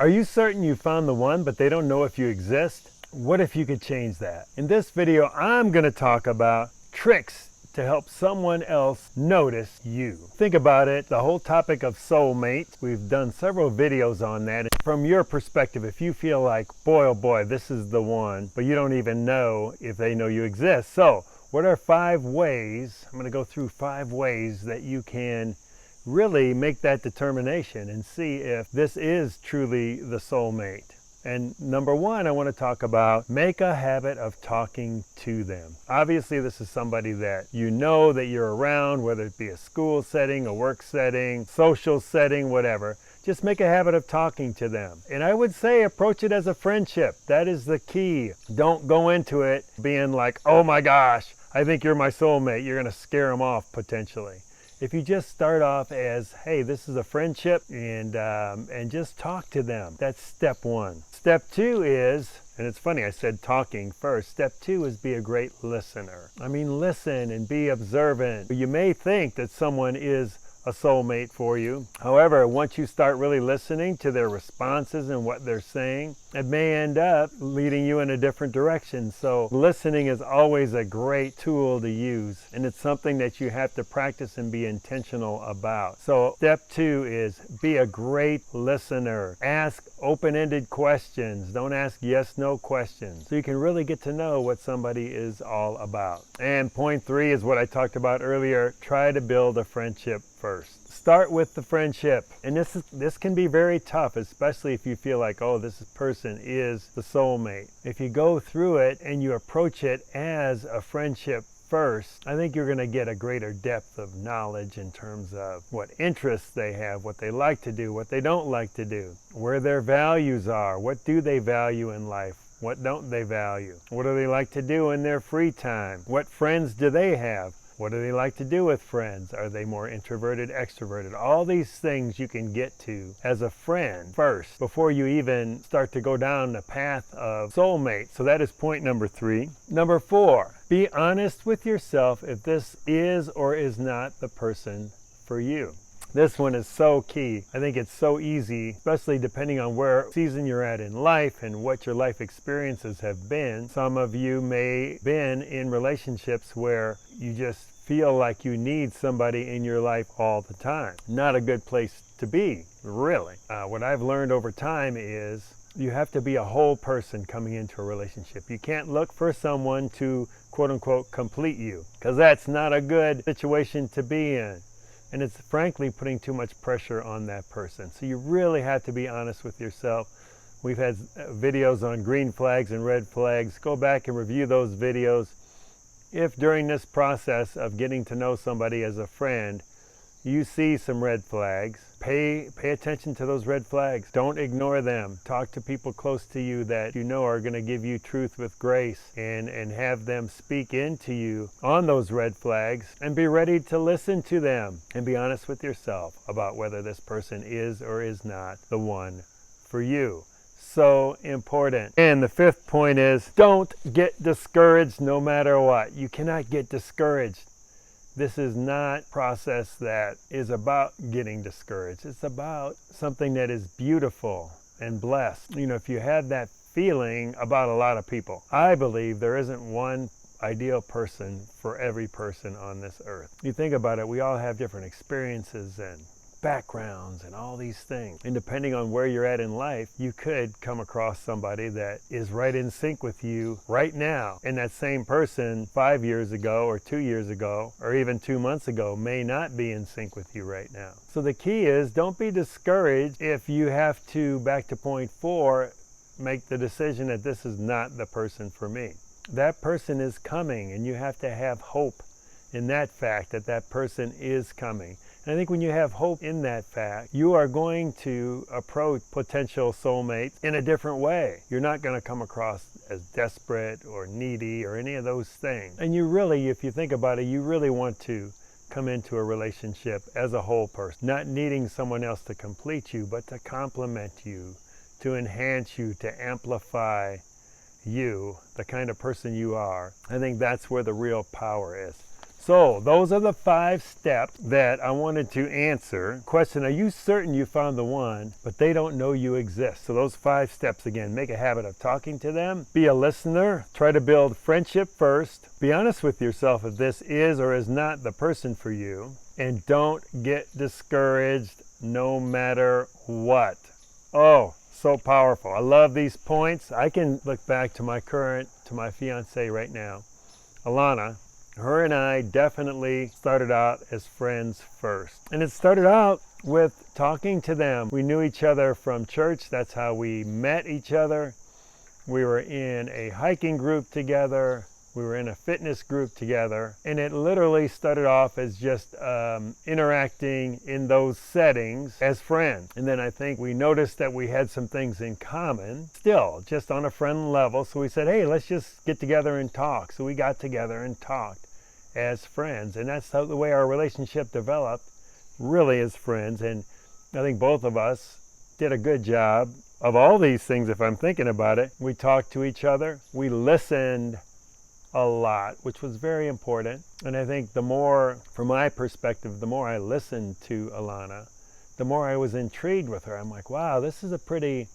Are you certain you found the one, but they don't know if you exist? What if you could change that? In this video, I'm going to talk about tricks to help someone else notice you. Think about it, the whole topic of soulmate. We've done several videos on that. From your perspective, if you feel like, boy, oh boy, this is the one, but you don't even know if they know you exist. So, what are 5 ways? I'm going to go through 5 ways that you can really make that determination and see if this is truly the soulmate. And number 1, I want to talk about make a habit of talking to them. Obviously, this is somebody that you know that you're around, whether it be a school setting, a work setting, social setting, whatever. Just make a habit of talking to them. And I would say approach it as a friendship. That is the key. Don't go into it being like, oh my gosh, I think you're my soulmate. You're going to scare them off potentially. If you just start off as, hey, this is a friendship, and just talk to them. That's step 1. Step 2 is, and it's funny, I said talking first. Step 2 is be a great listener. I mean, listen and be observant. You may think that someone is a soulmate for you. However, once you start really listening to their responses and what they're saying, it may end up leading you in a different direction. So listening is always a great tool to use, and it's something that you have to practice and be intentional about. So step 2 is be a great listener. Ask open-ended questions. Don't ask yes/no questions. So you can really get to know what somebody is all about. And point 3 is what I talked about earlier. Try to build a friendship first. Start with the friendship. And this can be very tough, especially if you feel like, oh, this person is the soulmate. If you go through it and you approach it as a friendship first, I think you're going to get a greater depth of knowledge in terms of what interests they have, what they like to do, what they don't like to do, where their values are, what do they value in life, what don't they value, what do they like to do in their free time, what friends do they have, what do they like to do with friends, are they more introverted, extroverted. All these things you can get to as a friend first before you even start to go down the path of soulmate. So that is point number 3. Number 4, be honest with yourself if this is or is not the person for you. This one is so key. I think it's so easy, especially depending on where season you're at in life and what your life experiences have been. Some of you may have been in relationships where you just feel like you need somebody in your life all the time. Not a good place to be, really. What I've learned over time is you have to be a whole person coming into a relationship. You can't look for someone to quote unquote complete you, because that's not a good situation to be in. And it's frankly putting too much pressure on that person. So you really have to be honest with yourself. We've had videos on green flags and red flags. Go back and review those videos. If during this process of getting to know somebody as a friend, you see some red flags, pay attention to those red flags. Don't ignore them. Talk to people close to you that you know are going to give you truth with grace, and have them speak into you on those red flags, and be ready to listen to them and be honest with yourself about whether this person is or is not the one for you. So important. And the 5th point is don't get discouraged no matter what. You cannot get discouraged. This is not a process that is about getting discouraged. It's about something that is beautiful and blessed. You know, if you have that feeling about a lot of people, I believe there isn't one ideal person for every person on this earth. You think about it, we all have different experiences and backgrounds and all these things. And depending on where you're at in life, you could come across somebody that is right in sync with you right now. And that same person 5 years ago or 2 years ago or even 2 months ago may not be in sync with you right now. So the key is don't be discouraged if you have to, back to point 4, make the decision that this is not the person for me. That person is coming, and you have to have hope in that fact that that person is coming. And I think when you have hope in that fact, you are going to approach potential soulmates in a different way. You're not going to come across as desperate or needy or any of those things. And you really, if you think about it, you really want to come into a relationship as a whole person, not needing someone else to complete you, but to complement you, to enhance you, to amplify you, the kind of person you are. I think that's where the real power is. So those are the 5 steps that I wanted to answer. Question, are you certain you found the one, but they don't know you exist? So those 5 steps again, make a habit of talking to them, be a listener, try to build friendship first, be honest with yourself if this is or is not the person for you, and don't get discouraged no matter what. Oh, so powerful. I love these points. I can look back to my fiance right now, Alana. Her and I definitely started out as friends first. And it started out with talking to them. We knew each other from church. That's how we met each other. We were in a hiking group together. We were in a fitness group together. And it literally started off as just interacting in those settings as friends. And then I think we noticed that we had some things in common, still just on a friend level. So we said, hey, let's just get together and talk. So we got together and talked as friends. And that's how the way our relationship developed, really as friends. And I think both of us did a good job of all these things, if I'm thinking about it. We talked to each other. We listened a lot, which was very important. And I think the more, from my perspective, the more I listened to Alana, the more I was intrigued with her. I'm like, wow, she's a pretty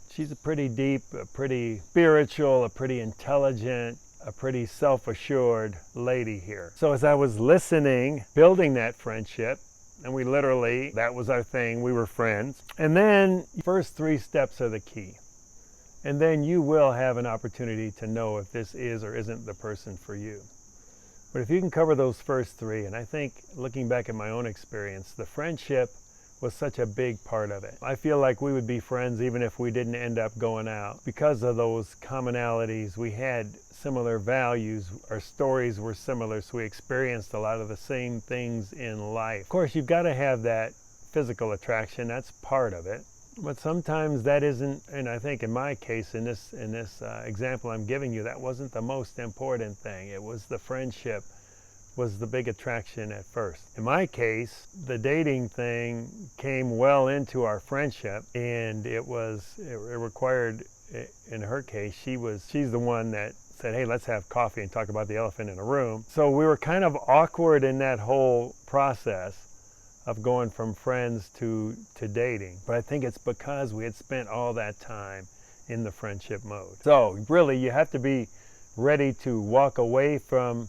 deep, a pretty spiritual, a pretty intelligent, a pretty self-assured lady here. So as I was listening, building that friendship, and we literally, that was our thing, we were friends. And then first 3 steps are the key. And then you will have an opportunity to know if this is or isn't the person for you. But if you can cover those first 3, and I think looking back at my own experience, the friendship was such a big part of it. I feel like we would be friends even if we didn't end up going out. Because of those commonalities, we had similar values, our stories were similar, so we experienced a lot of the same things in life. Of course, you've got to have that physical attraction, that's part of it. But sometimes that isn't, and I think in my case, in this example I'm giving you, that wasn't the most important thing. It was the friendship was the big attraction at first. In my case, the dating thing came well into our friendship, and it required, in her case, she's the one that said, hey, let's have coffee and talk about the elephant in the room. So we were kind of awkward in that whole process of going from friends to dating. But I think it's because we had spent all that time in the friendship mode. So really, you have to be ready to walk away from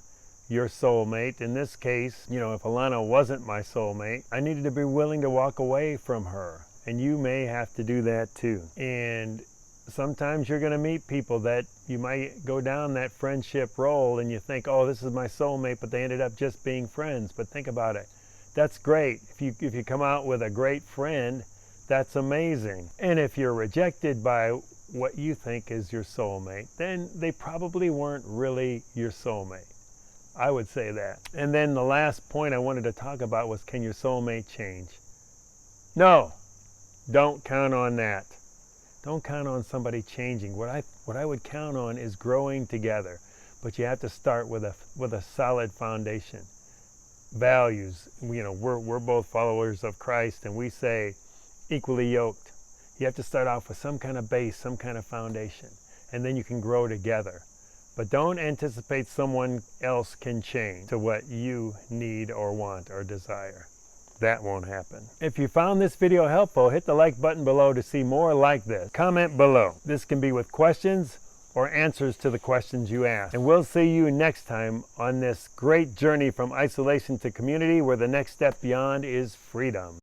your soulmate. In this case, if Alana wasn't my soulmate, I needed to be willing to walk away from her. And you may have to do that too. And sometimes you're going to meet people that you might go down that friendship role and you think, oh, this is my soulmate, but they ended up just being friends. But think about it. That's great. If you come out with a great friend, that's amazing. And if you're rejected by what you think is your soulmate, then they probably weren't really your soulmate. I would say that. And then the last point I wanted to talk about was, can your soulmate change? No, don't count on that. Don't count on somebody changing. What I would count on is growing together. But you have to start with a solid foundation. Values. We're both followers of Christ, and we say equally yoked. You have to start off with some kind of base, some kind of foundation, and then you can grow together. But don't anticipate someone else can change to what you need or want or desire. That won't happen. If you found this video helpful, hit the like button below to see more like this. Comment below. This can be with questions or answers to the questions you ask. And we'll see you next time on this great journey from isolation to community, where the next step beyond is freedom.